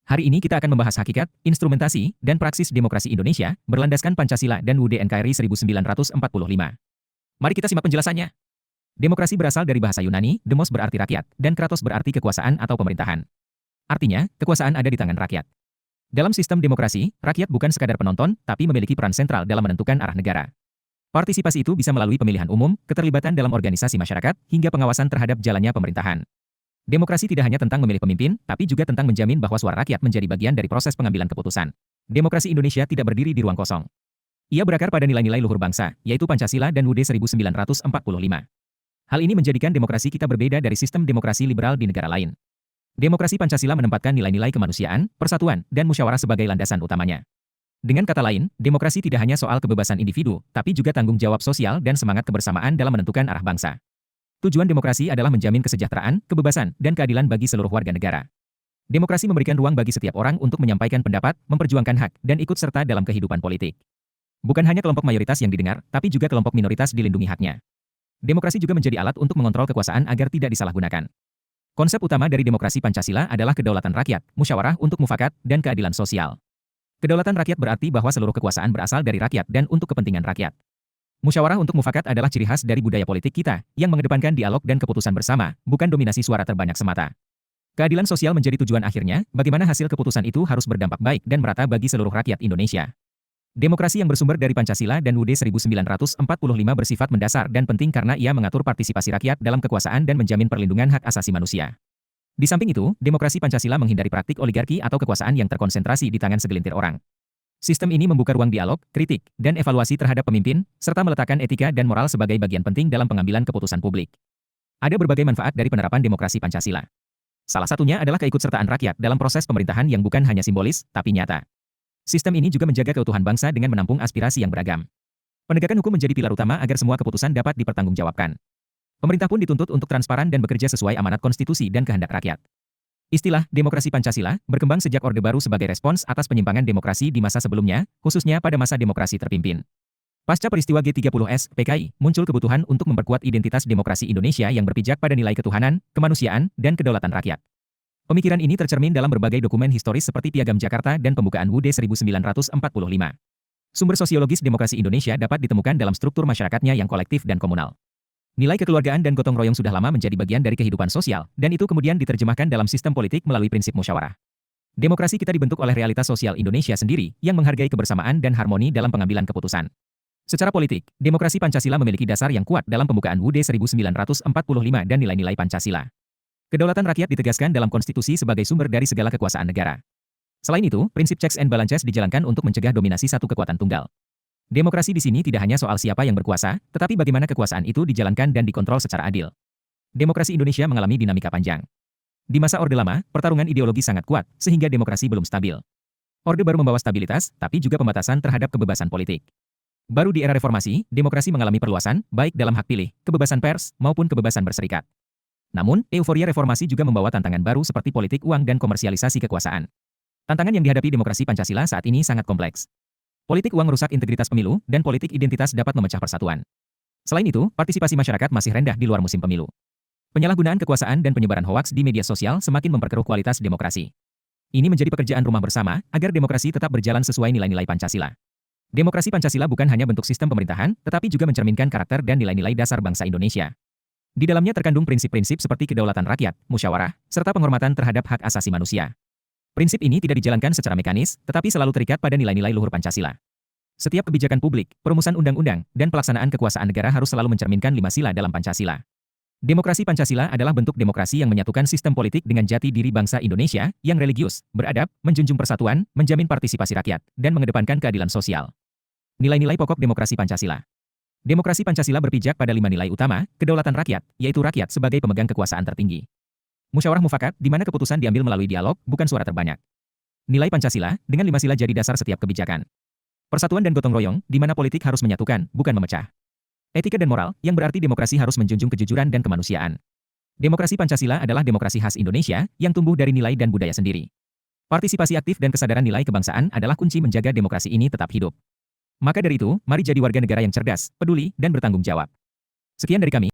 Hari ini kita akan membahas hakikat, instrumentasi, dan praksis demokrasi Indonesia berlandaskan Pancasila dan UUD NKRI 1945. Mari kita simak penjelasannya. Demokrasi berasal dari bahasa Yunani, demos berarti rakyat, dan kratos berarti kekuasaan atau pemerintahan. Artinya, kekuasaan ada di tangan rakyat. Dalam sistem demokrasi, rakyat bukan sekadar penonton, tapi memiliki peran sentral dalam menentukan arah negara. Partisipasi itu bisa melalui pemilihan umum, keterlibatan dalam organisasi masyarakat, hingga pengawasan terhadap jalannya pemerintahan. Demokrasi tidak hanya tentang memilih pemimpin, tapi juga tentang menjamin bahwa suara rakyat menjadi bagian dari proses pengambilan keputusan. Demokrasi Indonesia tidak berdiri di ruang kosong. Ia berakar pada nilai-nilai luhur bangsa, yaitu Pancasila dan UUD 1945. Hal ini menjadikan demokrasi kita berbeda dari sistem demokrasi liberal di negara lain. Demokrasi Pancasila menempatkan nilai-nilai kemanusiaan, persatuan, dan musyawarah sebagai landasan utamanya. Dengan kata lain, demokrasi tidak hanya soal kebebasan individu, tapi juga tanggung jawab sosial dan semangat kebersamaan dalam menentukan arah bangsa. Tujuan demokrasi adalah menjamin kesejahteraan, kebebasan, dan keadilan bagi seluruh warga negara. Demokrasi memberikan ruang bagi setiap orang untuk menyampaikan pendapat, memperjuangkan hak, dan ikut serta dalam kehidupan politik. Bukan hanya kelompok mayoritas yang didengar, tapi juga kelompok minoritas dilindungi haknya. Demokrasi juga menjadi alat untuk mengontrol kekuasaan agar tidak disalahgunakan. Konsep utama dari demokrasi Pancasila adalah kedaulatan rakyat, musyawarah untuk mufakat, dan keadilan sosial. Kedaulatan rakyat berarti bahwa seluruh kekuasaan berasal dari rakyat dan untuk kepentingan rakyat. Musyawarah untuk mufakat adalah ciri khas dari budaya politik kita, yang mengedepankan dialog dan keputusan bersama, bukan dominasi suara terbanyak semata. Keadilan sosial menjadi tujuan akhirnya, bagaimana hasil keputusan itu harus berdampak baik dan merata bagi seluruh rakyat Indonesia. Demokrasi yang bersumber dari Pancasila dan UUD 1945 bersifat mendasar dan penting karena ia mengatur partisipasi rakyat dalam kekuasaan dan menjamin perlindungan hak asasi manusia. Di samping itu, demokrasi Pancasila menghindari praktik oligarki atau kekuasaan yang terkonsentrasi di tangan segelintir orang. Sistem ini membuka ruang dialog, kritik, dan evaluasi terhadap pemimpin, serta meletakkan etika dan moral sebagai bagian penting dalam pengambilan keputusan publik. Ada berbagai manfaat dari penerapan demokrasi Pancasila. Salah satunya adalah keikutsertaan rakyat dalam proses pemerintahan yang bukan hanya simbolis, tapi nyata. Sistem ini juga menjaga keutuhan bangsa dengan menampung aspirasi yang beragam. Penegakan hukum menjadi pilar utama agar semua keputusan dapat dipertanggungjawabkan. Pemerintah pun dituntut untuk transparan dan bekerja sesuai amanat konstitusi dan kehendak rakyat. Istilah demokrasi Pancasila berkembang sejak Orde Baru sebagai respons atas penyimpangan demokrasi di masa sebelumnya, khususnya pada masa demokrasi terpimpin. Pasca peristiwa G30S, PKI, muncul kebutuhan untuk memperkuat identitas demokrasi Indonesia yang berpijak pada nilai ketuhanan, kemanusiaan, dan kedaulatan rakyat. Pemikiran ini tercermin dalam berbagai dokumen historis seperti Piagam Jakarta dan Pembukaan UUD 1945. Sumber sosiologis demokrasi Indonesia dapat ditemukan dalam struktur masyarakatnya yang kolektif dan komunal. Nilai kekeluargaan dan gotong royong sudah lama menjadi bagian dari kehidupan sosial, dan itu kemudian diterjemahkan dalam sistem politik melalui prinsip musyawarah. Demokrasi kita dibentuk oleh realitas sosial Indonesia sendiri, yang menghargai kebersamaan dan harmoni dalam pengambilan keputusan. Secara politik, demokrasi Pancasila memiliki dasar yang kuat dalam Pembukaan UUD 1945 dan nilai-nilai Pancasila. Kedaulatan rakyat ditegaskan dalam konstitusi sebagai sumber dari segala kekuasaan negara. Selain itu, prinsip checks and balances dijalankan untuk mencegah dominasi satu kekuatan tunggal. Demokrasi di sini tidak hanya soal siapa yang berkuasa, tetapi bagaimana kekuasaan itu dijalankan dan dikontrol secara adil. Demokrasi Indonesia mengalami dinamika panjang. Di masa Orde Lama, pertarungan ideologi sangat kuat, sehingga demokrasi belum stabil. Orde Baru membawa stabilitas, tapi juga pembatasan terhadap kebebasan politik. Baru di era reformasi, demokrasi mengalami perluasan, baik dalam hak pilih, kebebasan pers, maupun kebebasan berserikat. Namun, euforia reformasi juga membawa tantangan baru seperti politik uang dan komersialisasi kekuasaan. Tantangan yang dihadapi demokrasi Pancasila saat ini sangat kompleks. Politik uang merusak integritas pemilu, dan politik identitas dapat memecah persatuan. Selain itu, partisipasi masyarakat masih rendah di luar musim pemilu. Penyalahgunaan kekuasaan dan penyebaran hoaks di media sosial semakin memperkeruh kualitas demokrasi. Ini menjadi pekerjaan rumah bersama, agar demokrasi tetap berjalan sesuai nilai-nilai Pancasila. Demokrasi Pancasila bukan hanya bentuk sistem pemerintahan, tetapi juga mencerminkan karakter dan nilai-nilai dasar bangsa Indonesia. Di dalamnya terkandung prinsip-prinsip seperti kedaulatan rakyat, musyawarah, serta penghormatan terhadap hak asasi manusia. Prinsip ini tidak dijalankan secara mekanis, tetapi selalu terikat pada nilai-nilai luhur Pancasila. Setiap kebijakan publik, perumusan undang-undang, dan pelaksanaan kekuasaan negara harus selalu mencerminkan 5 sila dalam Pancasila. Demokrasi Pancasila adalah bentuk demokrasi yang menyatukan sistem politik dengan jati diri bangsa Indonesia, yang religius, beradab, menjunjung persatuan, menjamin partisipasi rakyat, dan mengedepankan keadilan sosial. Nilai-nilai pokok demokrasi Pancasila. Demokrasi Pancasila berpijak pada 5 nilai utama, kedaulatan rakyat, yaitu rakyat sebagai pemegang kekuasaan tertinggi. Musyawarah mufakat, di mana keputusan diambil melalui dialog, bukan suara terbanyak. Nilai Pancasila, dengan 5 sila jadi dasar setiap kebijakan. Persatuan dan gotong royong, di mana politik harus menyatukan, bukan memecah. Etika dan moral, yang berarti demokrasi harus menjunjung kejujuran dan kemanusiaan. Demokrasi Pancasila adalah demokrasi khas Indonesia, yang tumbuh dari nilai dan budaya sendiri. Partisipasi aktif dan kesadaran nilai kebangsaan adalah kunci menjaga demokrasi ini tetap hidup. Maka dari itu, mari jadi warga negara yang cerdas, peduli, dan bertanggung jawab. Sekian dari kami.